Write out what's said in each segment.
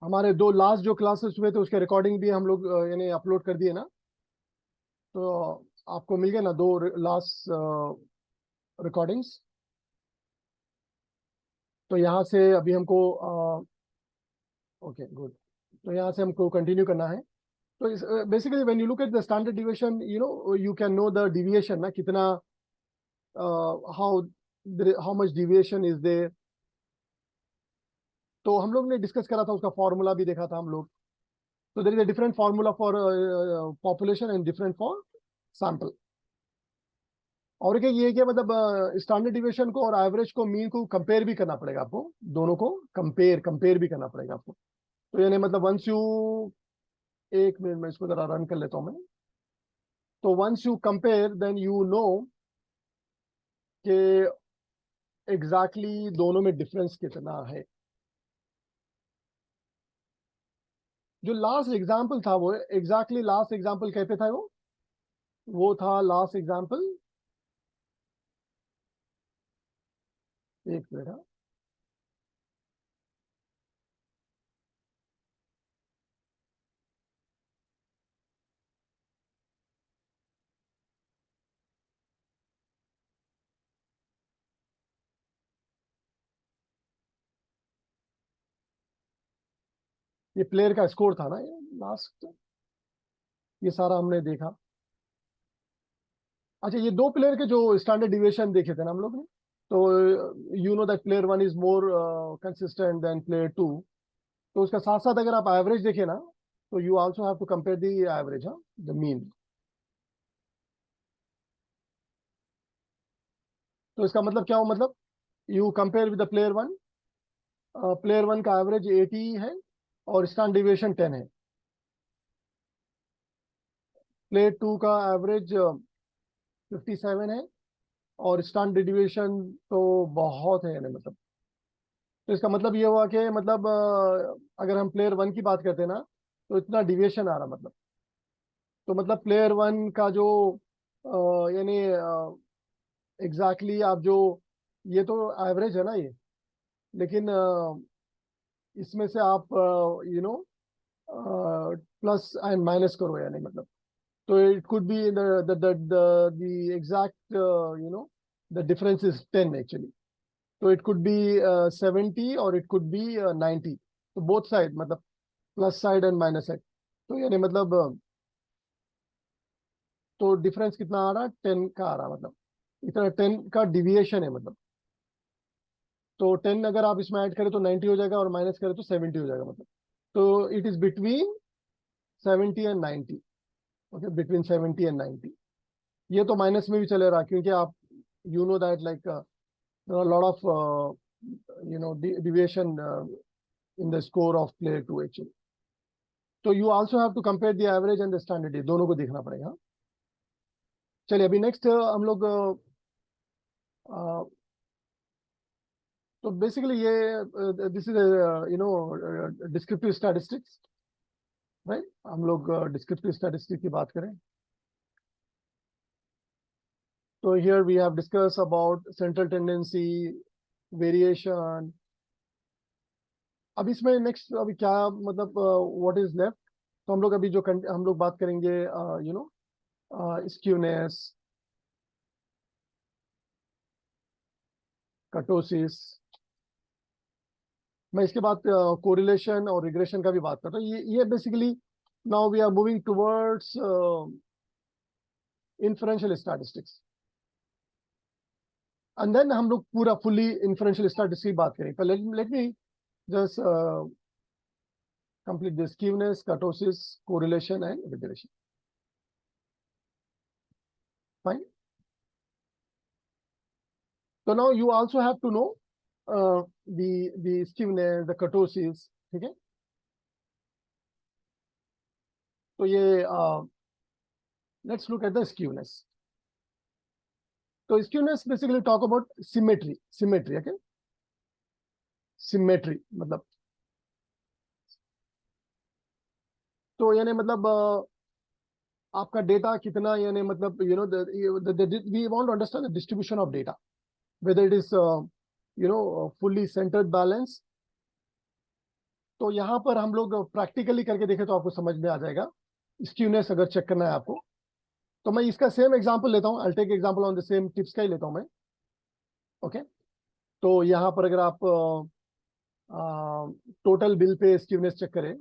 हमारे दो लास्ट जो क्लासेस हुए थे उसके रिकॉर्डिंग भी हम लोग यानी अपलोड कर दिए ना, तो आपको मिल गए ना दो लास्ट रिकॉर्डिंग्स। तो यहाँ से अभी हमको ओके गुड, तो यहाँ से हमको कंटिन्यू करना है। तो basically when you look at the standard deviation, you can know the deviation ना, कितना how how much deviation is there. तो हम लोग ने डिस्कस करा था, उसका फॉर्मूला भी देखा था हम लोग। तो there is a different formula for population and different for sample. और क्या ये है कि मतलब स्टैंडर्ड डिविएशन को और एवरेज को, मीन को कंपेयर भी करना पड़ेगा आपको, दोनों को कंपेयर कंपेयर भी करना पड़ेगा आपको। तो यानी मतलब वंस यू, एक मिनट में इसको जरा रन कर लेता हूं मैं। तो once you compare then you know कि एग्जैक्टली दोनों में डिफरेंस कितना है। जो लास्ट एग्जाम्पल था वो एग्जैक्टली लास्ट एग्जाम्पल कहते था, वो था लास्ट एग्जाम्पल। एक मिनट हाँ। ये प्लेयर का स्कोर था ना, ये लास्ट, ये सारा हमने देखा। अच्छा, ये दो प्लेयर के जो स्टैंडर्ड डिविएशन देखे थे ना हम लोग ने, तो you know that player one is more consistent than player two. तो उसका साथ साथ अगर आप एवरेज देखे ना, तो you also have to compare the average, हाँ, द मीन। तो इसका मतलब क्या हो, मतलब you compare with the player one. Player one का एवरेज 80 है और स्टैंड डिविएशन 10 है। प्लेयर टू का एवरेज 57 है और स्टैंड डिविएशन तो बहुत है, यानी मतलब। तो इसका मतलब ये हुआ कि मतलब अगर हम प्लेयर वन की बात करते हैं ना, तो इतना डिविएशन आ रहा मतलब। तो मतलब प्लेयर वन का जो यानी एग्जैक्टली आप जो, ये तो एवरेज है ना ये, लेकिन इसमें से आप प्लस एंड माइनस करो, यानी मतलब। तो it could be the exact the difference is 10 actually. तो इट कुड बी 70 और इट कुड बी 90। तो बोथ साइड मतलब plus side and minus side. तो यानी मतलब तो डिफरेंस कितना आ रहा, 10 का आ रहा मतलब। इतना 10 का डिविएशन है मतलब। तो 10 अगर आप इसमें ऐड करें तो 90 हो जाएगा, और माइनस करें तो 70 हो जाएगा मतलब। तो it is between 70 and 90। Okay, between 70 and 90। ये तो माइनस में भी चले रहा, क्योंकि आप you know that like lot of deviation in the score of player 2 actually. तो you also have to compare the average and the standard, ये दोनों को देखना पड़ेगा। चलिए अभी नेक्स्ट हम लोग तो बेसिकली ये this is descriptive statistics, right. हम लोग डिस्क्रिप्टिव स्टैटिस्टिक्स की बात करें, तो here we have discuss about central tendency, variation. अब इसमें नेक्स्ट अभी क्या मतलब व्हाट इज लेफ्ट। तो हम लोग अभी जो हम लोग बात करेंगे स्क्यूनेस, कर्टोसिस। मैं इसके बाद कोरिलेशन और रिग्रेशन का भी बात करता हूँ। ये basically now we are moving towards inferential statistics, and then हम लोग पूरा फुल्ली इन्फरेंशियल स्टैटिस्टिक्स की बात करेंगे। पर let me just complete the skewness, kurtosis, correlation, and regression. Fine. So now you also have to know the skewness, the kurtosis. ठीक है। तो ये let's look at the skewness. तो skewness basically talk about symmetry, okay? Symmetry मतलब, तो यानी मतलब आपका डेटा कितना, यानी मतलब we want to understand the distribution of data, whether it is fully centered balance तो यहाँ पर हम लोग प्रैक्टिकली करके देखें तो आपको समझ में आ जाएगा। स्क्यूनेस अगर चेक करना है आपको, तो मैं इसका सेम एग्जांपल लेता हूँ। I take example on the same tips का ही लेता हूँ मैं। ओके, तो यहाँ पर अगर आप टोटल बिल पे स्क्यूनेस चेक करें,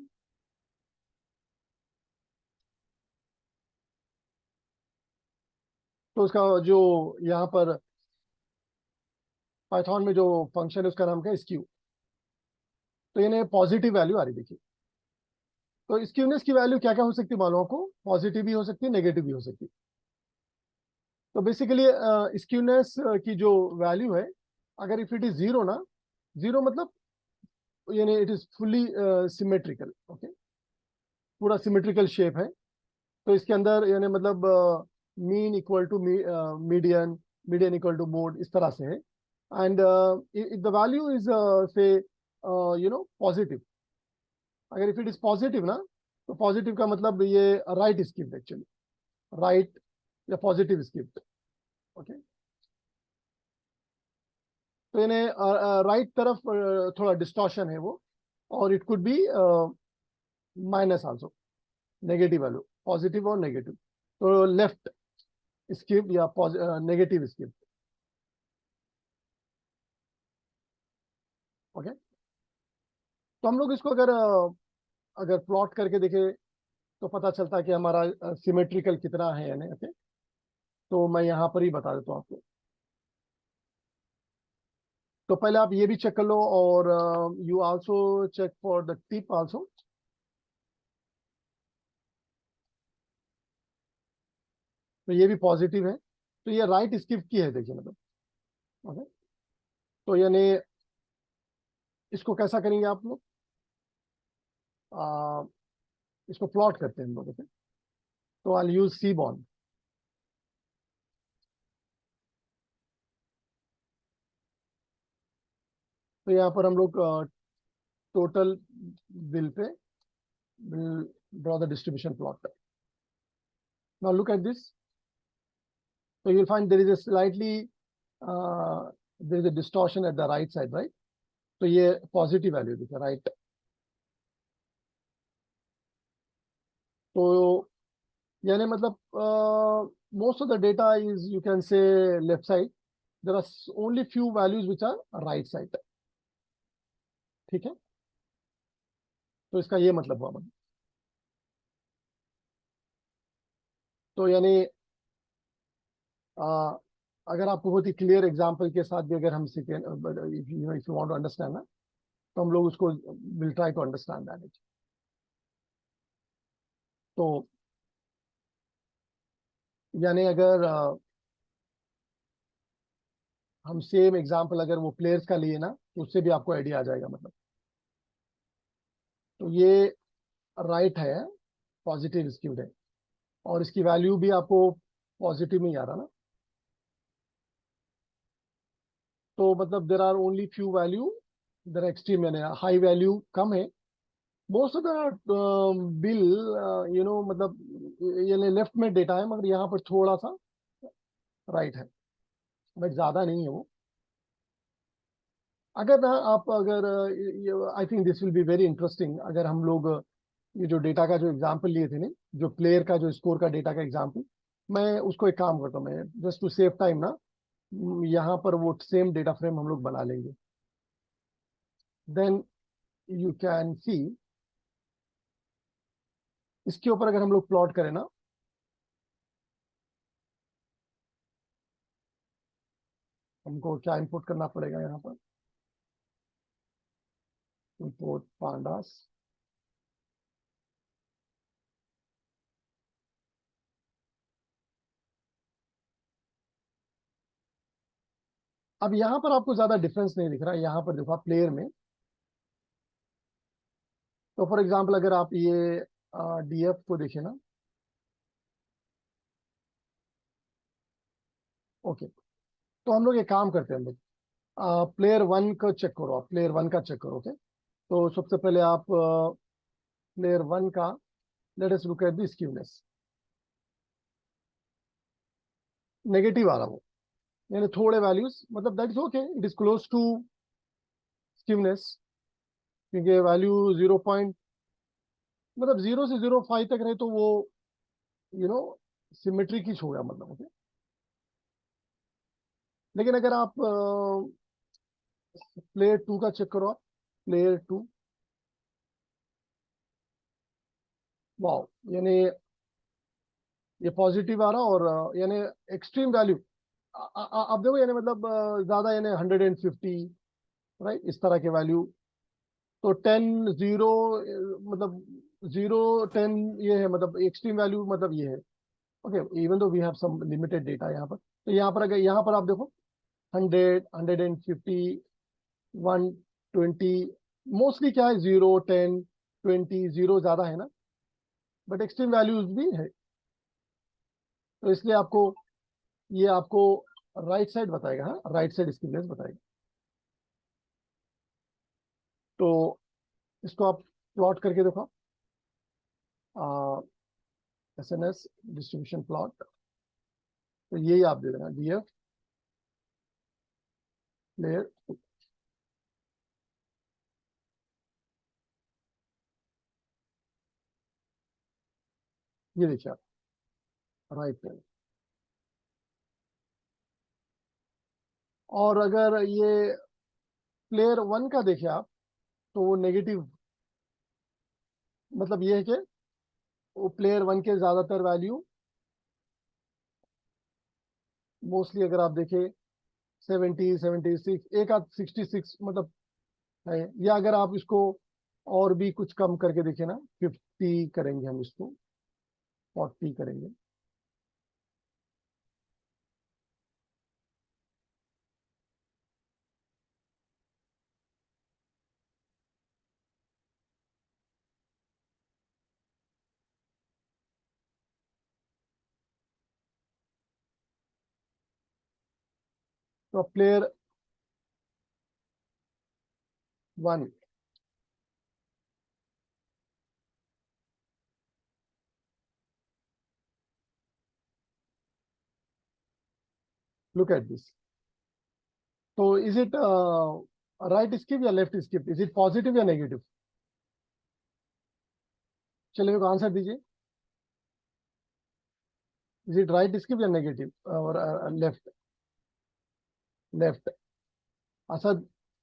तो उसका जो यहाँ पर पाइथन में जो फंक्शन है उसका नाम क्या है, स्क्यू। तो यानी पॉजिटिव वैल्यू आ रही, देखिए। तो स्क्यूनेस की वैल्यू क्या क्या हो सकती है मालूम आपको? पॉजिटिव भी हो सकती है, नेगेटिव भी हो सकती है। तो बेसिकली स्क्यूनेस की जो वैल्यू है, अगर इफ इट इज जीरो ना, जीरो मतलब यानी it is fully symmetrical. Okay, पूरा सिमेट्रिकल शेप है। तो इसके अंदर यानी मतलब mean equal to median, median equal to mode, इस तरह से है। And if the value is say positive, अगर इफ इट इज पॉजिटिव ना, तो पॉजिटिव का मतलब ये राइट स्किप्ड एक्चुअली, राइट या पॉजिटिव स्किप्ड। ओके, तो यानी राइट तरफ थोड़ा डिस्टॉर्शन है वो, और it could be minus also, negative value, positive और नेगेटिव। तो लेफ्ट स्किप या नेगेटिव स्किप। ओके, तो हम लोग इसको अगर अगर प्लॉट करके देखें तो पता चलता है कि हमारा सिमेट्रिकल कितना है यानी। ओके, तो मैं यहाँ पर ही बता देता हूँ आपको। तो पहले आप ये भी चेक कर लो, और you also check for the tip also. तो ये भी पॉजिटिव है, तो ये राइट स्किप की है, देखिए मतलब। ओके, तो यानी इसको कैसा करेंगे आप लोग? आ, इसको प्लॉट करते हैं हम लोग। ओके, तो आई यूज सी बॉन्ड। तो यहाँ पर हम लोग टोटल बिल पे will draw the distribution plot. Now look at this. So you'll find there is a slightly there is a distortion at the right side, right? तो ये पॉजिटिव वैल्यू दिखा, right. तो यानी मतलब most of the data is, you can say, left side. There are only few values which are right side. ठीक है, तो इसका ये मतलब हुआ मतलब। तो यानी अगर आपको बहुत ही क्लियर एग्जांपल के साथ भी अगर हम सीखें, if you want to understand ना, तो हम लोग उसको will try to understand that. तो यानी अगर हम सेम एग्जांपल अगर वो प्लेयर्स का लिए ना, तो उससे भी आपको आइडिया आ जाएगा मतलब। तो ये राइट है, पॉजिटिव स्क्यूड है, और इसकी वैल्यू भी आपको पॉजिटिव में ही आ रहा ना। तो मतलब there are only few value, there extreme यानी हाई वैल्यू कम है। मोस्ट ऑफ द बिल मतलब यानी लेफ्ट में डेटा है, मगर यहाँ पर थोड़ा सा राइट है, बट ज्यादा नहीं है वो। अगर ना आप अगर I think this will be very interesting, अगर हम लोग ये जो डेटा का जो एग्जांपल लिए थे ना, जो प्लेयर का जो स्कोर का डेटा का एग्जांपल, मैं उसको एक काम करता हूँ, मैं जस्ट टू सेव टाइम ना, यहाँ पर वो सेम डेटा फ्रेम हम लोग बना लेंगे। देन यू कैन सी, इसके ऊपर अगर हम लोग प्लॉट करें ना, हमको क्या इंपोर्ट करना पड़ेगा यहाँ पर? Import pandas. अब यहाँ पर आपको ज्यादा डिफरेंस नहीं दिख रहा है, यहाँ पर देखो प्लेयर में। तो फॉर एग्जाम्पल अगर आप ये डीएफ को देखें ना, ओके, तो हम लोग एक काम करते हैं हम लोग, प्लेयर वन का चेक करो, आप प्लेयर वन का चेक करो। ओके, तो सबसे पहले आप प्लेयर वन का, let us look at the skewness. Negative आ रहा वो, यानी थोड़े वैल्यूज, मतलब that is okay, it is close to skewness, क्योंकि वैल्यू 0 पॉइंट मतलब 0 से 0.5 तक रहे तो वो यू नो सिमेट्री की छू गया मतलब, ओके। लेकिन अगर आप प्लेयर 2 का चेक करो, आप प्लेयर 2, वाओ, यानी ये पॉजिटिव आ रहा, और यानी एक्सट्रीम वैल्यू आप देखो, यानी मतलब ज्यादा, यानी 150, राइट, इस तरह के वैल्यू। तो 10 0 मतलब 0 10 ये है, मतलब एक्सट्रीम वैल्यू मतलब ये है, okay. Even though we have some limited data यहाँ पर, तो यहाँ पर अगर यहाँ पर आप देखो 100 150 120, मोस्टली क्या है, 0 10 20, 0 ज्यादा है ना, बट एक्सट्रीम वैल्यूज भी है। तो इसलिए आपको ये आपको राइट साइड बताएगा, हाँ, राइट साइड इसकी प्लेस बताएगा। तो इसको आप प्लॉट करके देखो, S N S distribution plot, तो यही आप दे देना, डी एफ प्लेयर। ये देखिए आप, राइट पे। और अगर ये प्लेयर 1 का देखिए आप, तो वो नेगेटिव, मतलब ये है कि वो प्लेयर 1 के ज्यादातर वैल्यू मोस्टली अगर आप देखें 70 76, एक आध 66 मतलब है। या अगर आप इसको और भी कुछ कम करके देखें ना, 50 करेंगे हम इसको, 40 करेंगे, तो प्लेयर 1, लुक एट दिस। तो इज इट राइट स्किप या left skip, is it positive या नेगेटिव? चलिए मेरे को आंसर दीजिए, इज इट राइट स्किप या नेगेटिव और लेफ्ट? लेफ्ट। अच्छा,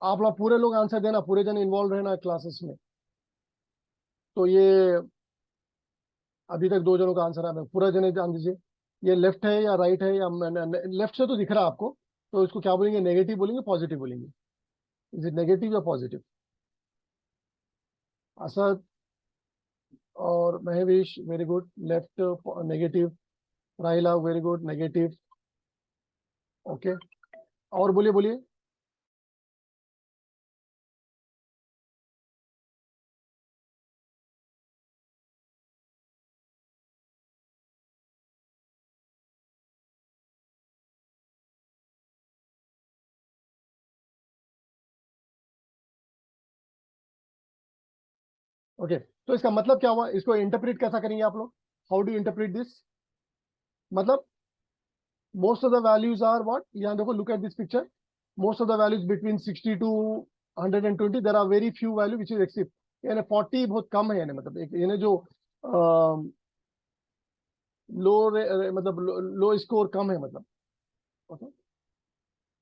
आप लोग पूरे लोग आंसर देना, पूरे जन इन्वॉल्व रहना क्लासेस में। तो ये अभी तक दो जनों का आंसर है, पूरा जने जान दीजिए, ये लेफ्ट है या राइट है, या लेफ्ट से तो दिख रहा है आपको, तो इसको क्या बोलेंगे, नेगेटिव बोलेंगे, पॉजिटिव बोलेंगे? इज इट नेगेटिव या पॉजिटिव? असद और Mahwish, very good, left, negative. राहिला, वेरी गुड, नेगेटिव, ओके। और बोलिए बोलिए। ओके, तो इसका मतलब क्या हुआ, इसको इंटरप्रेट कैसा करेंगे आप लोग, हाउ डू इंटरप्रेट दिस? मतलब most of the values are what, यहाँ देखो, look at this picture, most of the values between 60 to 120, there are very few value which is except, यानी 40 बहुत कम है, यानी मतलब एक, यानी जो लो मतलब लो स्कोर कम है मतलब, ओके।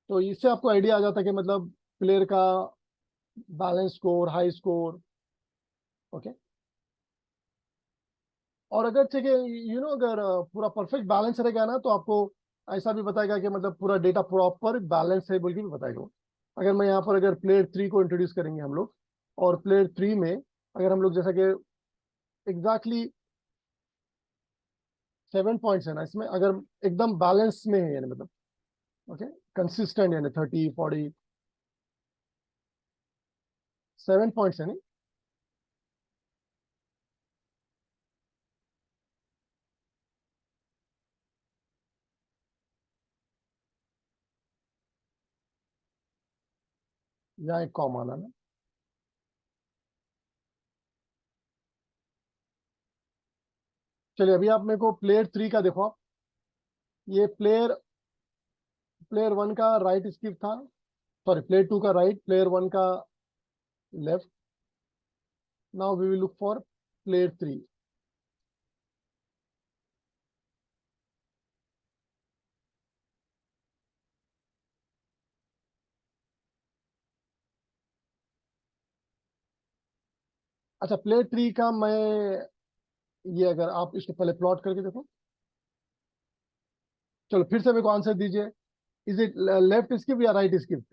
तो इससे आपको आइडिया आ जाता है कि मतलब प्लेयर का balance score, high score, okay. और अगर चाहिए, अगर पूरा परफेक्ट बैलेंस रहेगा ना, तो आपको ऐसा भी बताएगा कि मतलब पूरा डेटा प्रॉपर बैलेंस है बोल के भी बताएगा। अगर मैं यहाँ पर, अगर प्लेयर 3 को इंट्रोड्यूस करेंगे हम लोग, और प्लेयर 3 में अगर हम लोग जैसा कि एग्जैक्टली 7 पॉइंट्स है ना इसमें, अगर एकदम बैलेंस में है, यानी मतलब ओके, कंसिस्टेंट, यानी 30 40 7 पॉइंट्स है नहीं, यहाँ एक कॉम आना ना। चलिए अभी आप मेरे को प्लेयर 3 का देखो आप, ये प्लेयर प्लेयर 1 का राइट स्किप था, सॉरी प्लेयर 2 का राइट, प्लेयर 1 का left, now we will look for player 3. अच्छा, प्लेयर 3 का मैं, ये अगर आप इसको पहले प्लॉट करके देखो. चलो फिर से मेरे को आंसर दीजिए. इज इट लेफ्ट स्किप या राइट स्किप?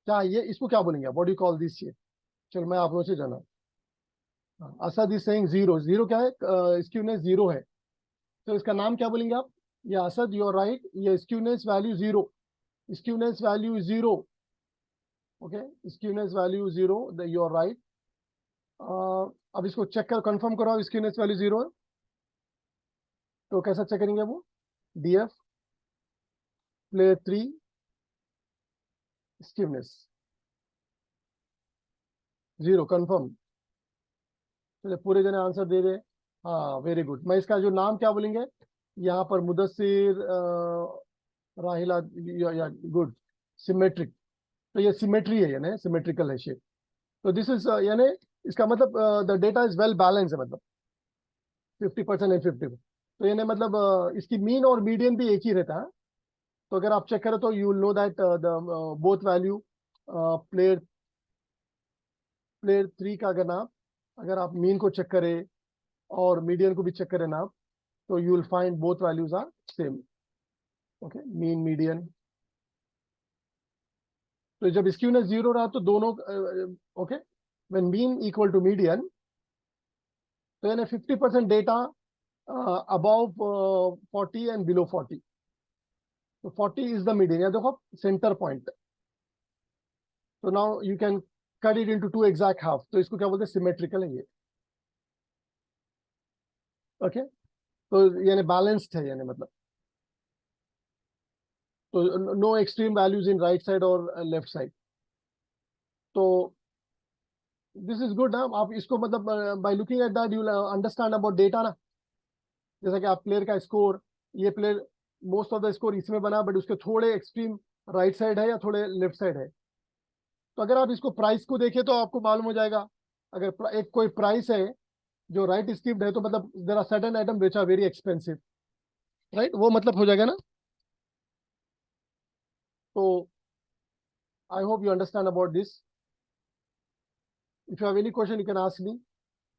क्या ये, इसको क्या बोलेंगे, व्हाट डू कॉल दिस? ये चलो मैं आप लोगों से जाना. Asad is saying zero. Zero क्या है? स्क्यूनेस जीरो है. तो इसका नाम क्या बोलेंगे आप? ये असद, यू आर राइट. ये skewness value zero. Skewness value zero. Okay, skewness value zero, you are right. अब इसको चेक कर कंफर्म करो स्क्यूनेस वैल्यू जीरो है. तो कैसा चेक करेंगे वो? DF player 3 skewness zero confirm. चलिए पूरे जने आंसर दे रहे. हाँ, वेरी गुड. मैं इसका जो नाम क्या बोलेंगे यहाँ पर? मुदस्सिर, राहिला, या गुड. सिमेट्रिक. तो ये सिमेट्री है, यानी सिमेट्रिकल है शेप. तो दिस इज यानी इसका मतलब the data is well balance है, मतलब 50% एंड 50. तो यानी मतलब इसकी मीन और मीडियन भी एक ही रहता है. तो अगर आप चेक करें तो you will know that the both value player player 3 का अगर नाम, अगर आप मीन को चेक करें और मीडियन को भी चेक करें ना, तो you will find both values are same. Okay, mean median. तो जब स्क्यूनेस जीरो रहा तो दोनों, okay, when mean equal to median, तो यानी 50% डेटा अबव 40 एंड बिलो 40. तो 40 इज द मीडियन. या देखो सेंटर पॉइंट. तो now you can cut it into two exact half. तो इसको क्या बोलते हैं? सिमेट्रिकल है ये. ओके, तो यानी बैलेंस्ड है, यानी मतलब, तो no extreme values in right side और लेफ्ट साइड. तो दिस इज गुड ना. आप इसको मतलब by looking at that you will understand about data ना. जैसा कि आप प्लेयर का स्कोर, ये player most of the score इसमें बना, बट उसके थोड़े एक्सट्रीम राइट साइड है या थोड़े लेफ्ट साइड है. तो अगर आप इसको प्राइस को देखें तो आपको मालूम हो जाएगा. अगर एक कोई प्राइस है जो राइट स्किप्ड है, तो मतलब there are certain item which are very expensive, right? वो मतलब हो जाएगा ना. तो I hope you understand about this. If you have any question you can ask me.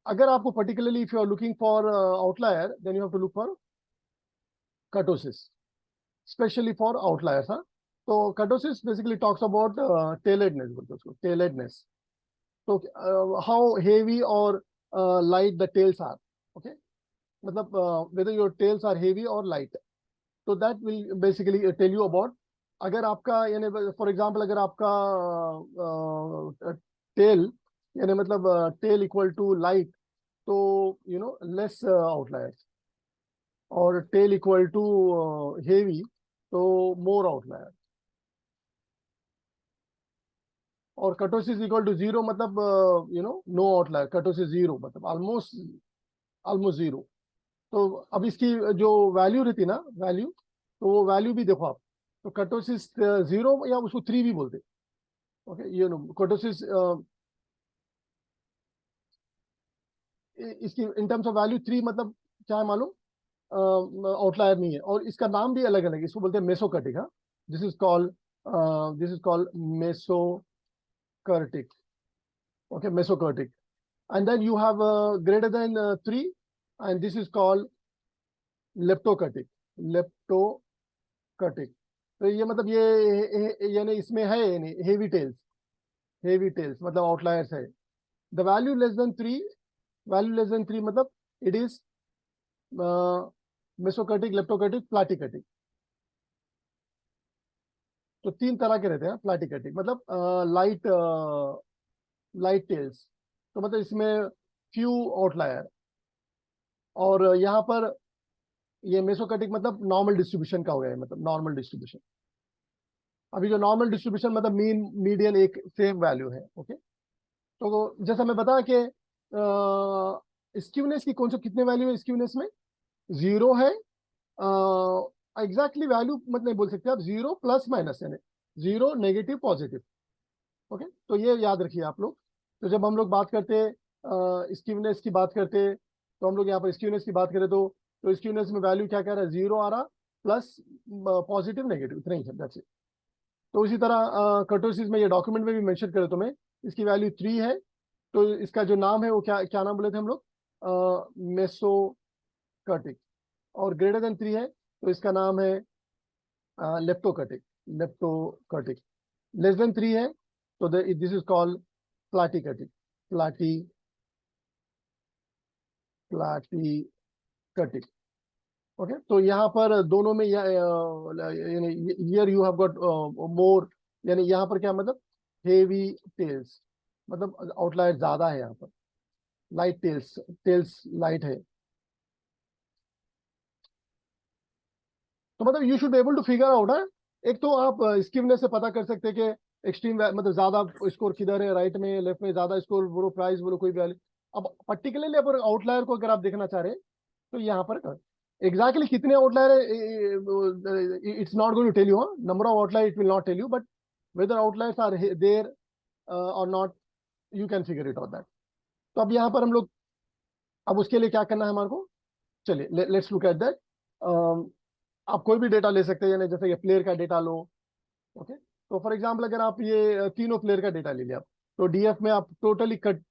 अगर आपको particularly if you are looking for outlier, then you have to look for kurtosis, specially for outliers. हाँ, तो kurtosis basically talks about tailedness, बोलते हैं उसको, tailedness. तो how heavy और light the tales are. Okay, मतलब whether your tails are heavy or light. तो that will basically tell you about, अगर आपका यानी फॉर एग्जांपल अगर आपका टेल, यानी मतलब टेल इक्वल टू लाइट, तो यू नो लेस आउटलायर्स. और टेल इक्वल टू हेवी, तो मोर आउटलायर. और कर्टोसिस इक्वल टू जीरो, मतलब you know no outlier. Kurtosis zero मतलब ऑलमोस्ट ऑलमोस्ट जीरो. तो अब इसकी जो वैल्यू रहती है ना, वैल्यू, तो वो वैल्यू भी देखो आप. तो कर्टोसिस जीरो, या उसको 3 भी बोलते. ओके, ये नो कर्टोसिस, इसकी इन टर्म्स ऑफ वैल्यू 3 मतलब क्या है मालूम? आउटलायर नहीं है. और इसका नाम भी अलग अलग है. इसको बोलते हैं मेसोकर्टिक. हाँ, this is called this is called mesokurtic. Okay, mesokurtic. And then you have greater than 3, and this is called leptokurtic. leptokurtic. तो ये मतलब ये यानी इसमें है यानी हेवी टेल्स. हेवी टेल्स मतलब आउटलायर्स है. The value less than 3, value less than 3 मतलब इट इज मेसोकर्टिक, लेप्टोकर्टिक, प्लाटिकर्टिक. तो 3 तरह के रहते हैं. प्लाटिकर्टिक मतलब लाइट लाइट टेल्स. तो मतलब इसमें फ्यू आउटलायर. और यहाँ पर ये मेसोकर्टिक मतलब नॉर्मल डिस्ट्रीब्यूशन का हो गया है, मतलब नॉर्मल डिस्ट्रीब्यूशन. अभी जो नॉर्मल डिस्ट्रीब्यूशन मतलब मीन मीडियन एक सेम वैल्यू है. ओके, तो जैसा मैं बताया कि स्क्यूनेस की कौन सा कितने वैल्यू है स्क्यूनेस में? जीरो है. एग्जैक्टली वैल्यू मत नहीं बोल सकते आप. जीरो प्लस माइनस, यानी जीरो नेगेटिव पॉजिटिव. ओके, तो ये याद रखिए आप लोग. तो जब हम लोग बात करते हैं स्कीवनेस की बात करते हैं, तो हम लोग यहाँ पर स्कीवनेस की बात करें तो स्कीवनेस में वैल्यू क्या कह रहा है, 0 आ रहा प्लस पॉजिटिव नेगेटिव, इतना ही है, that's it। तो इसी तरह कर्टोसिस में ये डॉक्यूमेंट में भी मेंशन करे तो मैं, इसकी वैल्यू 3 है, तो इसका जो नाम है वो क्या क्या नाम बोले थे हम लोग, मेसोकर्टिक। और ग्रेटर देन 3 है तो इसका नाम है लेप्टोकर्टिक, लेप्टोकर्टिक। लेस देन 3 है तो this is called platykurtic, platy platykurtic. Okay, तो यहाँ पर दोनों में यानी here you have got more, यानी यहाँ पर क्या मतलब, हेवी टेल्स, मतलब आउटलायर ज्यादा है यहाँ पर, लाइट टेल्स, टेल्स लाइट है। तो मतलब you should able to figure out है। एक तो आप स्कीमनेस से पता कर सकते हैं कि एक्सट्रीम मतलब ज्यादा स्कोर किधर है, राइट में लेफ्ट में, ज्यादा स्कोर बोलो, प्राइस बोलो, कोई वैल्यू। अब पर्टिकुलरली अगर आउटलायर को अगर आप देखना चाह रहे हैं तो यहाँ पर एग्जैक्टली कितने आउटलायर है, it's not going to tell you, number of outlier it will not tell you, but whether outliers are there और not, you can figure it out that. तो अब यहाँ पर हम लोग, अब उसके लिए क्या करना है हमारे को, चलिए लेट्स लुक एट दैट। आप कोई भी डेटा ले सकते हैं, यानी जैसे ये प्लेयर का डेटा लो। ओके, तो फॉर एग्जांपल अगर आप ये तीनों प्लेयर का डेटा ले लिया, तो डीएफ में आप टोटली कट,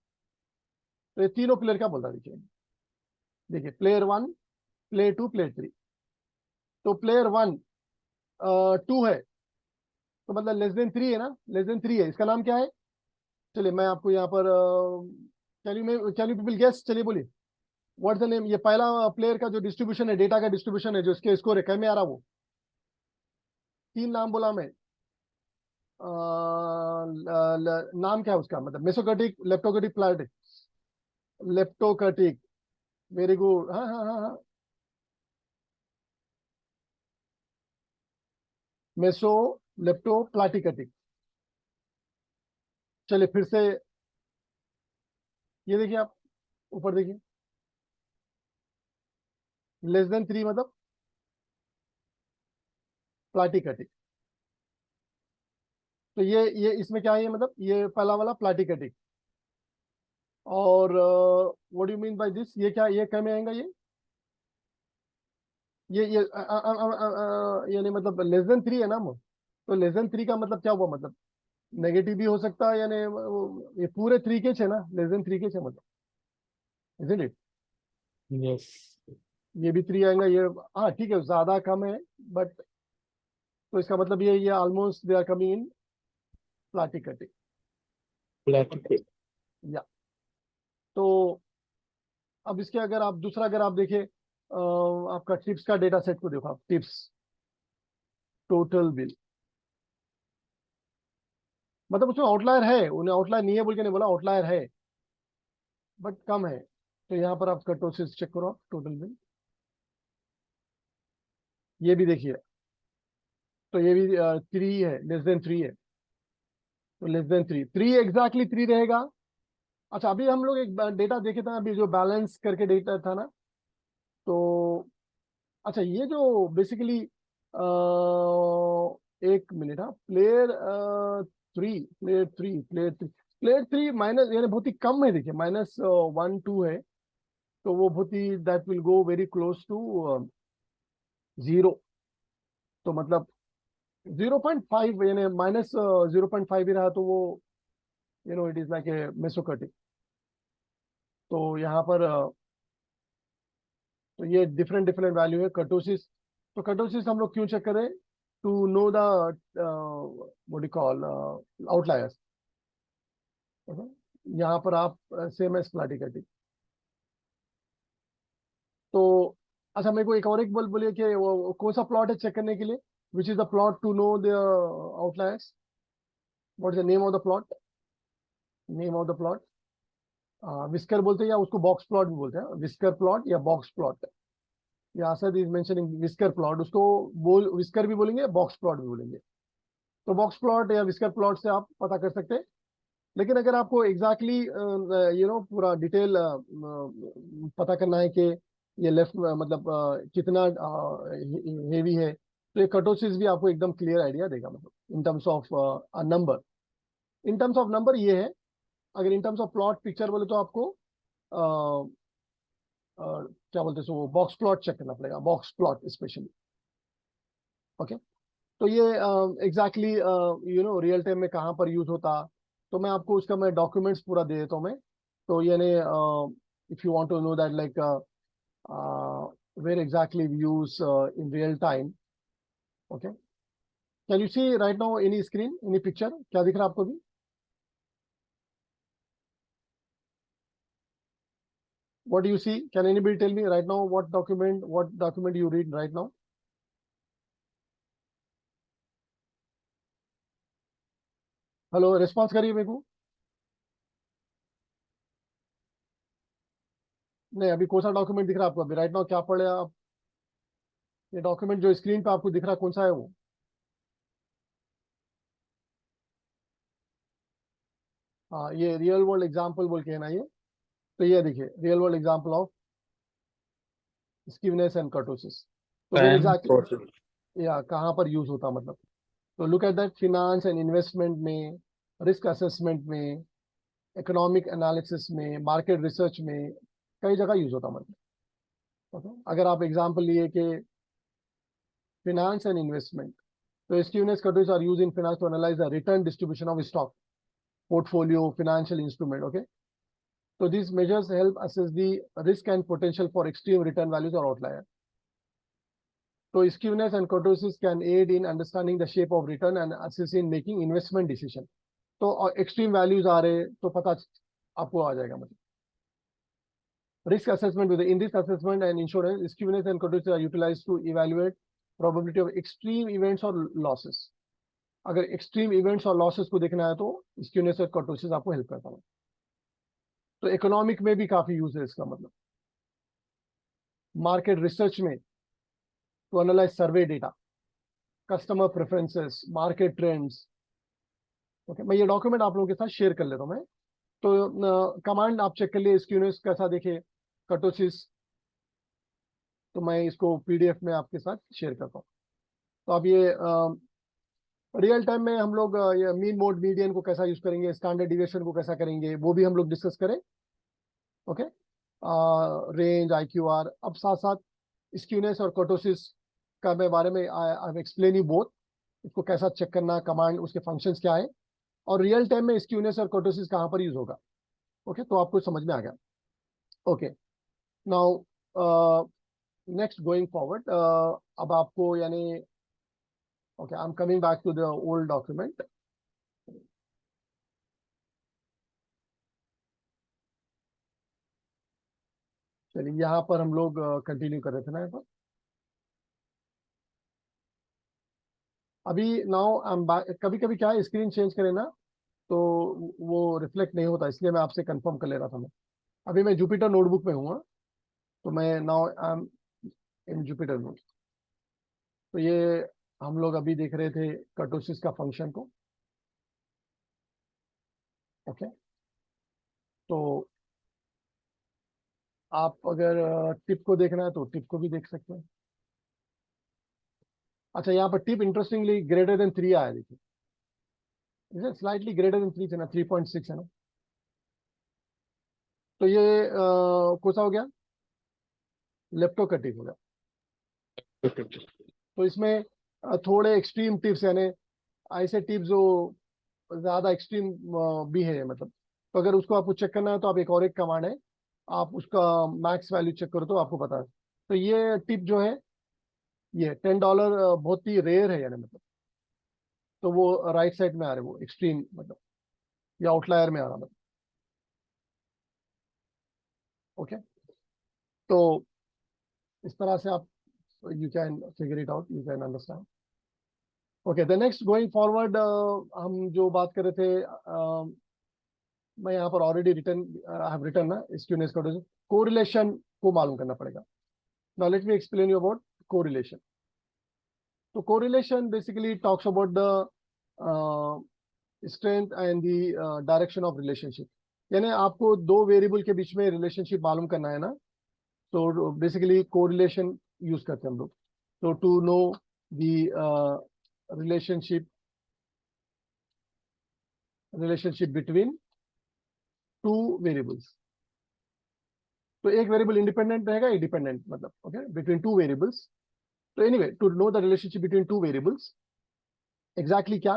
तो ये तीनों प्लेयर का बोल रहा, देखिए देखिए, प्लेयर 1, प्लेयर 2, प्लेयर 3। तो प्लेयर 1 2 है, तो मतलब लेस देन 3 है ना, लेस देन 3 है, इसका नाम क्या है, चलिए मैं आपको यहाँ पर कैन यू पीपल गेस, चलिए बोलिए व्हाट्स द नेम। ये पहला प्लेयर का जो डिस्ट्रीब्यूशन है, डेटा का डिस्ट्रीब्यूशन है, जो इसके स्कोर है, क्या में आ रहा वो, तीन नाम बोला मैं, नाम क्या है उसका, मतलब मेसोकर्टिक, लेप्टोकर्टिक, प्लाटिक, लेप्टोकर्टिक। वेरी गुड, हाँ हाँ हाँ हाँ, मेसो लेप्टो प्लाटिकर्टिक। चलिए फिर से ये देखिए, आप ऊपर देखिए, लेस देन 3 मतलब प्लाटिकर्टिक। तो ये इसमें क्या है, ये मतलब ये पहला वाला प्लाटिकर्टिक। और what do mean by this, ये क्या, ये क्या में आएगा, ये यानी मतलब लेस देन 3 है ना वो, तो लेस देन 3 का मतलब क्या हुआ, मतलब नेगेटिव भी हो सकता है, यानी ये पूरे 3 के छे ना, लेस देन 3 के छे मतलब, इजंट इट, यस। ये भी 3 आएगा ये, हाँ ठीक है, ज्यादा कम है, बट तो इसका मतलब ये almost they are coming in platykurtic. Platy. या, तो अब इसके अगर आप दूसरा अगर आप देखें, आपका टिप्स का डेटा सेट को देखो, आप टिप्स टोटल बिल, मतलब उसमें आउटलायर है, उन्हें आउटलायर नहीं है बोल के नहीं बोला, आउटलायर है बट कम है। तो यहाँ पर आप कर्टोसिस चेक करो, आप टोटल बिल, ये भी देखिए, तो ये भी 3 है, लेस देन 3 है, तो लेस देन 3, 3 एग्जैक्टली 3 रहेगा। अच्छा, अभी हम लोग एक डेटा देखे थे अभी, जो बैलेंस करके डेटा था ना, तो अच्छा ये जो बेसिकली एक मिनट, हाँ, प्लेयर 3, प्लेयर 3 माइनस, यानी बहुत ही कम है, देखिए -1 2 है, तो वो बहुत ही, that will go very close to 0। तो मतलब 0.5, यानी -0.5 ही रहा, तो वो it is like a mesokurtic. तो यहाँ पर तो ये डिफरेंट डिफरेंट वैल्यू है कर्टोसिस। तो कर्टोसिस हम लोग क्यों चेक करें, to know the what you call outliers. यहाँ पर आप सेम एज प्लाटिकटिक। तो अच्छा, मेरे को एक और एक बोलिए कि वो कौन सा प्लॉट है चेक करने के लिए, which is the plot to know the outliers, what is the name of the plot, name of the plot. Whisker बोलते हैं, या उसको बॉक्स प्लॉट भी बोलते हैं, विस्कर प्लॉट या बॉक्स प्लॉट। या sir is mentioning whisker plot, उसको बोल विस्कर भी बोलेंगे, बॉक्स प्लॉट भी बोलेंगे। तो बॉक्स प्लॉट या विस्कर प्लॉट से आप पता कर सकते हैं। लेकिन अगर आपको एग्जैक्टली पूरा डिटेल पता करना है कि ये लेफ्ट मतलब कितना हेवी है, तो ये कर्टोसिस भी आपको एकदम क्लियर आइडिया देगा, मतलब in terms of number, in terms of number ये है। अगर in terms of plot picture बोले तो आपको क्या बोलते हैं वो बॉक्स प्लॉट चेक करना पड़ेगा, बॉक्स प्लॉट स्पेशली। ओके, तो ये एग्जैक्टली रियल टाइम में कहाँ पर यूज होता, तो मैं आपको उसका मैं डॉक्यूमेंट्स पूरा दे देता हूँ मैं। तो यानी if you want to know that like where exactly we use in real time. Okay, can you see right now any screen any picture, क्या दिख रहा है आपको भी? What do you see? Can anybody tell me right now what document you read right now? Hello, response करिए मेरे को। नहीं, अभी कौन सा डॉक्यूमेंट दिख रहा है आपको अभी राइट नाउ, क्या पढ़े आप? ये डॉक्यूमेंट जो स्क्रीन पे आपको दिख रहा है कौन सा है वो? हाँ, ये रियल वर्ल्ड एग्जाम्पल बोल के है ना ये। तो ये देखिए real world example of skewness and kurtosis. तो वेर And एग्जैक्टली process. या कहाँ पर यूज होता मतलब? तो look at that, finance and investment में, रिस्क असेसमेंट में, इकोनॉमिक एनालिसिस में, मार्केट रिसर्च में, कई जगह यूज होता मतलब। ओके, अगर आप एग्जाम्पल लिए कि finance and investment. So skewness cutters are used in finance to analyze the return distribution of stock, portfolio, financial instrument. Okay. So these measures help assess the risk and potential for extreme return values or outlier. So skewness and kurtosis can aid in understanding the shape of return and assist in making investment decision. तो extreme values आ रहे तो पता आपको आ जाएगा मतलब। Risk assessment with in this assessment and insurance, skewness and kurtosis are utilized to evaluate probability of extreme events or losses. अगर extreme events और losses को देखना है तो स्क्यूनेस और कर्टोसिस आपको हेल्प करता है। तो इकोनॉमिक में भी काफी यूज है इसका मतलब। मार्केट रिसर्च में to analyse survey data, customer preferences, market trends. Okay, मैं ये डॉक्यूमेंट आप लोगों के साथ शेयर कर लेता हूँ मैं। तो कमांड आप चेक कर लिए स्क्यूनेस कैसा दिखे, कर्टोसिस। तो मैं इसको पीडीएफ में आपके साथ शेयर करता हूँ। तो अब ये रियल टाइम में हम लोग ये मीन मोड मीडियन को कैसा यूज करेंगे, स्टैंडर्ड डिविएशन को कैसा करेंगे, वो भी हम लोग डिस्कस करें। ओके, रेंज, IQR, अब साथ साथ स्क्यूनेस और कर्टोसिस का मैं बारे में आई एक्सप्लेन यू बोथ। इसको कैसा चेक करना, कमांड, उसके फंक्शंस क्या है, और रियल टाइम में स्क्यूनेस और कर्टोसिस कहाँ पर यूज होगा। ओके, तो आपको समझ में आ गया। Okay, now next going forward, अब आपको यानी okay, I am coming back to the old document. चलिए यहाँ पर हम लोग कंटिन्यू कर रहे थे ना यहाँ पर। अभी नाउ आई एम, कभी कभी क्या है स्क्रीन चेंज करें ना तो वो रिफ्लेक्ट नहीं होता, इसलिए मैं आपसे कंफर्म कर ले रहा था मैं। अभी मैं जुपिटर नोटबुक में हूँ हाँ। तो मैं now I am in Jupiter note. तो ये हम लोग अभी देख रहे थे कर्टोसिस का फंक्शन को। ओके, तो आप अगर टिप को देखना है तो टिप को भी देख सकते हैं। अच्छा, यहाँ पर टिप इंटरेस्टिंगली ग्रेटर देन 3 आया, देखिए इसे स्लाइटली ग्रेटर देन 3 थे ना, 3.6 है ना। तो ये कौन सा हो गया, लेप्टोकटिक हो गया। तो इसमें थोड़े एक्सट्रीम टिप्स यानी ऐसे टिप्स जो ज्यादा एक्सट्रीम भी है मतलब। तो अगर उसको आपको चेक करना है तो आप एक कमांड है, आप उसका मैक्स वैल्यू चेक करो तो आपको पता है। तो ये टिप जो है ये $10 बहुत ही रेयर है यानी मतलब। तो वो राइट साइड में आ रहे वो एक्सट्रीम मतलब, या आउटलायर में आ रहा मतलब। ओके, तो इस तरह से आप you can figure it out, you can understand. Okay, the next going forward, हम जो बात कर रहे थे मैं यहाँ पर already return, I have return ना स्क्यूनेस का कोरिलेशन को मालूम करना पड़ेगा। Now let me explain you about correlation. तो correlation basically talks about the strength and the direction of relationship. यानी आपको दो वेरिएबल के बीच में रिलेशनशिप मालूम करना है ना, तो बेसिकली कोरिलेशन यूज करते हैं हम लोग। तो to know the relationship between two variables, तो एक वेरिएबल इंडिपेंडेंट रहेगा, एक डिपेंडेंट, मतलब ओके, बिटवीन टू वेरिएबल्स। तो anyway, to know the relationship between two variables, exactly क्या,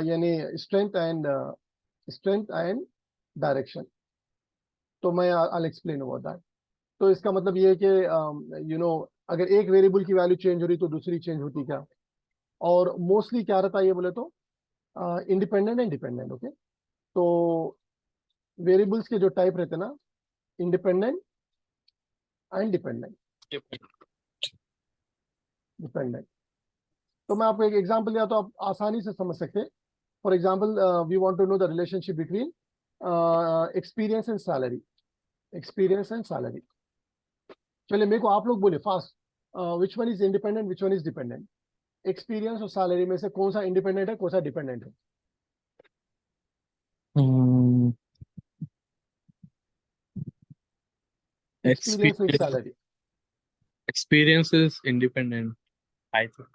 यानी स्ट्रेंथ एंड डायरेक्शन। तो मैं आई एक्सप्लेन अबाउट दैट। तो इसका मतलब ये है कि अगर एक वेरिएबल की वैल्यू चेंज हो रही तो दूसरी चेंज होती क्या, और मोस्टली क्या रहता है ये बोले तो इंडिपेंडेंट एंड डिपेंडेंट। ओके, तो वेरिएबल्स के जो टाइप रहते हैं ना, इंडिपेंडेंट एंड डिपेंडेंट। डिपेंडेंट, तो मैं आपको एक एग्जांपल दिया तो आप आसानी से समझ सकते हैं। For example, we want to know the relationship between experience and salary. Experience and salary, चलिए मेरे को आप लोग बोले fast, which one is independent, which one is dependent. Experience और सैलरी में से कौन सा इंडिपेंडेंट है, कौन सा डिपेंडेंट है? Experience with salary. Experience is independent, I think.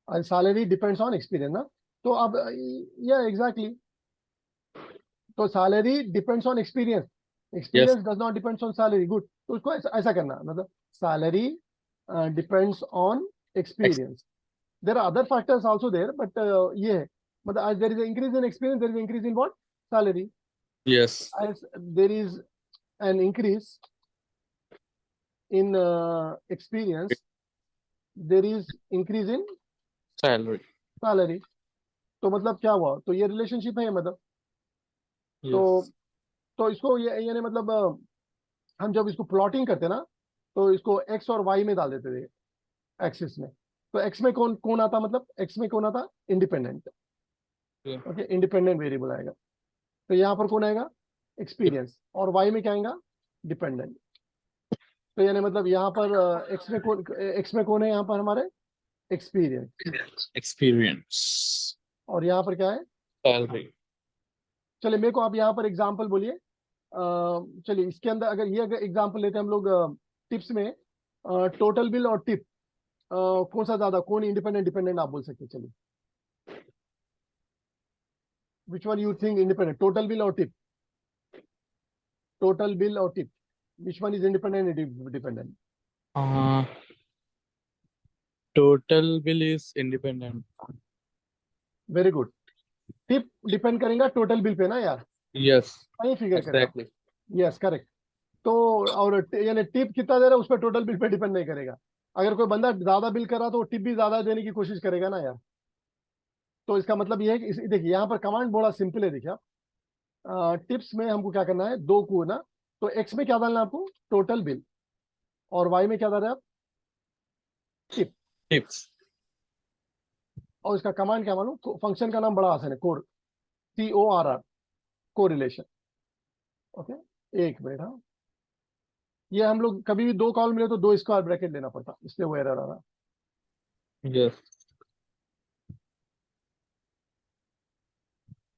and salary depends on experience ना, तो अब yeah exactly, तो salary depends on experience, Yes. experience does not depends on salary, good। तो उसको ऐसा करना, मतलब salary depends on experience, there are other factors also there, but ये है, मतलब as there is an increase in experience, there is an increase in what, salary, Yes. as there is an increase in experience, there is increase in Salary. salary। तो मतलब क्या हुआ, तो ये relationship है मतलब। तो Yes. तो इसको ये यानी मतलब हम जब इसको प्लॉटिंग करते ना, तो इसको एक्स और वाई में डाल देते थे, एक्सिस में। तो एक्स में कौन कौन आता, मतलब एक्स में कौन आता, independent. Yeah. Okay, independent variable आएगा। तो यहाँ पर कौन आएगा, एक्सपीरियंस, और वाई में क्या आएगा, डिपेंडेंट। तो यानी मतलब यहाँ पर एक्स में कौन है, यहाँ पर हमारे एक्सपीरियंस, Experience. और यहाँ पर क्या है, Salary. चलिए मेरे को आप यहाँ पर एग्जाम्पल बोलिए। चलिए इसके अंदर अगर ये अगर एग्जाम्पल लेते हैं हम लोग, टिप्स में टोटल बिल और टिप, कौन सा ज्यादा, कौन इंडिपेंडेंट डिपेंडेंट आप बोल सकते हैं, चलिए which one you think independent, total bill और टिप, टोटल बिल और tip, which one is independent dependent? Uh, Total bill is independent. Very good. Tip depend करेगा टोटल बिल पे ना यार, Yes. वही फिगर करेगा। Exactly. Yes correct. तो और यानी टिप कितना दे रहा है उस पर टोटल बिल पे डिपेंड नहीं करेगा। अगर कोई बंदा ज्यादा बिल कर रहा तो टिप भी ज्यादा देने की कोशिश करेगा ना यार। तो इसका मतलब ये है कि देखिए यहाँ पर कमांड बड़ा सिंपल है, देखिए आप टिप्स में हमको क्या करना है, दो को ना, तो एक्स में क्या डालना है आपको, टोटल बिल, और वाई में क्या डाल रहे हैं आप, टिप। Tips. और इसका कमांड क्या मालूम, फंक्शन का नाम बड़ा आसान है, कोर, CORR, कोरिलेशन। ओके, एक मिनट, हाँ, ये हम लोग कभी भी दो कॉल मिले तो दो स्क्वायर ब्रैकेट लेना पड़ता, इसलिए वो एरर आ रहा। Yes.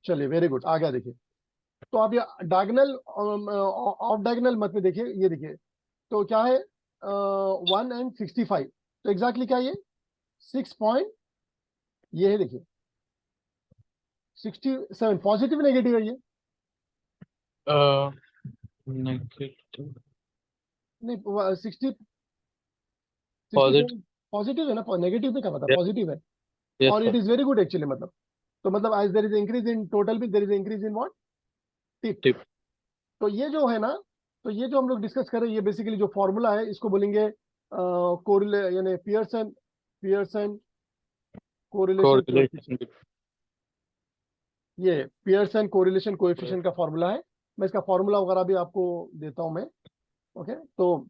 चलिए वेरी गुड, आ गया देखिए। तो आप ये डायगोनल ऑफ डायगोनल मत में देखिए, ये देखिए तो क्या है, 1 and 65, तो एग्जैक्टली क्या है ये, 6 पॉइंट, ये है देखिए 67, पॉजिटिव नेगेटिव है ये, Uh, Negative. नहीं 60, Positive. 67 पॉजिटिव है ना, नेगेटिव में क्या पता, Yes. पॉजिटिव है। Yes, और sir. It is very good actually, मतलब तो मतलब as there is increase in total bill, there is increase in what, tip. Tip. तो ये जो है ना, तो ये जो हम लोग डिस्कस कर रहे हैं, ये बेसिकली जो फॉर्मूला है इसको बोलेंगे कोरिले, यानी Pearson, Pearson correlation coefficient. Correlation. ये पियर्सन कोरिलेशन कोएफिशिएंट का फॉर्मूला है। मैं इसका फॉर्मूला वगैरह भी आपको देता हूं मैं। ओके, तो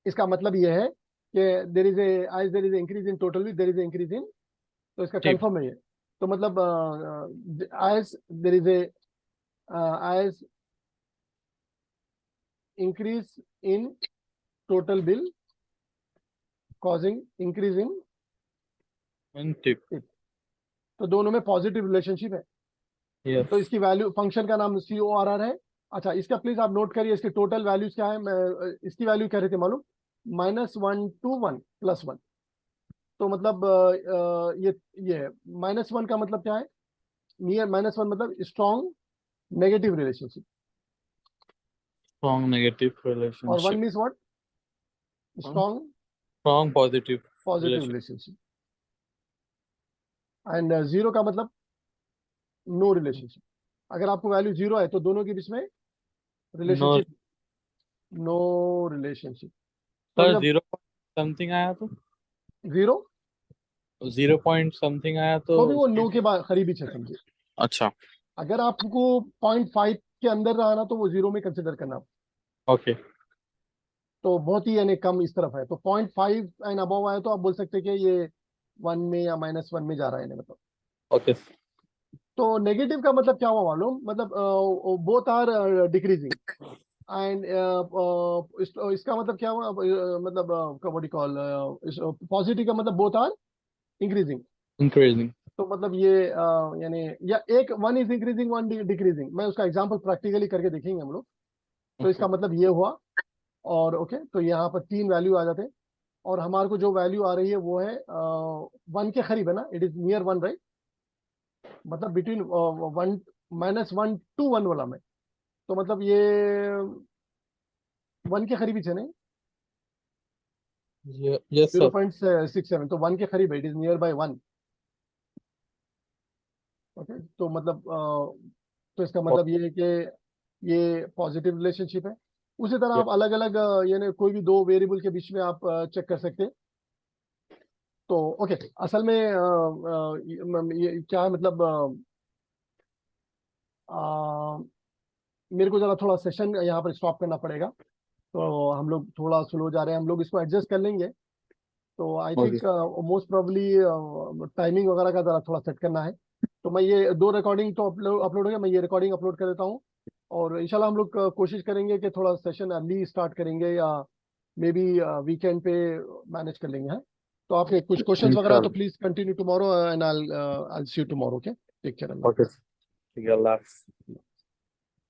इसका मतलब ये है कि there is as there is increase in total bill, there is increase in, तो इसका Tip. कंफर्म है ये। तो मतलब as there is as increase in total bill causing increase in And tip. tip, तो दोनों में पॉजिटिव रिलेशनशिप है। Yes. तो इसकी वैल्यू, फंक्शन का नाम CORR है। अच्छा, इसका प्लीज आप नोट करिए, इसके टोटल वैल्यूज क्या है, मैं इसकी वैल्यू कह रहे थे मालूम, -1 to 1 +1। तो मतलब ये -1 का मतलब क्या है, नियर -1 मतलब strong negative relationship, Strong negative और relationship. 1 means what? Strong Strong positive positive relationship. relationship. And 0 का मतलब नो रिलेशनशिप. अगर आपको वैल्यू 0 है तो दोनों के बीच में No, रिलेशनशिप, नो रिलेशनशिप. तो सर जब 0 something आया तो 0 0 point something आया तो तो भी वो नो के करीब ही है, समझे. अच्छा अगर आपको 0.5 के अंदर रहा ना तो वो 0 में कंसिडर करना. ओके तो बहुत ही यानी कम इस तरफ है, तो 0.5 एंड अबव आया तो आप बोल सकते हैं कि ये 1 में या -1 में जा रहा है, मतलब. ओके तो नेगेटिव का मतलब क्या हुआ मालूम, मतलब बोथ आर डिक्रीजिंग. एंड इसका मतलब क्या हुआ, मतलब व्हाट यू कॉल, पॉजिटिव का मतलब बोथ आर इंक्रीजिंग. increasing तो मतलब ये यानी या एक one is increasing one decreasing. मैं उसका एग्जांपल प्रैक्टिकली करके देखेंगे हम लोग. तो इसका मतलब ये हुआ. और ओके, तो यहाँ पर 3 वैल्यू आ जाते हैं. और हमारे को जो वैल्यू आ रही है वो है 1 के करीब है ना, इट इज नियर 1, राइट. मतलब बिटवीन 1 -1 to 1 वाला में. तो मतलब ये 1 के करीब ही है नहीं. yes sir 0.67, तो 1 के करीब है, it is near by 1. Okay, तो मतलब तो इसका मतलब ये है कि ये पॉजिटिव रिलेशनशिप है. उसी तरह Yeah. आप अलग अलग यानी कोई भी 2 वेरिएबल के बीच में आप चेक कर सकते हैं. तो ओके, असल में ये क्या है, मतलब मेरे को जरा थोड़ा सेशन यहाँ पर स्टॉप करना पड़ेगा. तो हम लोग थोड़ा स्लो जा रहे हैं, हम लोग इसको एडजस्ट कर लेंगे. तो आई Okay. Think most probably timing वगैरह का जरा थोड़ा सेट करना है. तो मैं ये 2 रिकॉर्डिंग तो अपलोड हो गया, मैं ये रिकॉर्डिंग अपलोड कर देता हूँ. और इंशाल्लाह हम लोग कोशिश करेंगे कि थोड़ा सेशन अर्ली स्टार्ट करेंगे, या मे बी वीकेंड पे मैनेज कर लेंगे. हैं तो आपके कुछ क्वेश्चंस वगैरह है तो please continue tomorrow, and I see you tomorrow. Okay, take care. Okay. ठीक है, अल्लाह हाफ़िज़.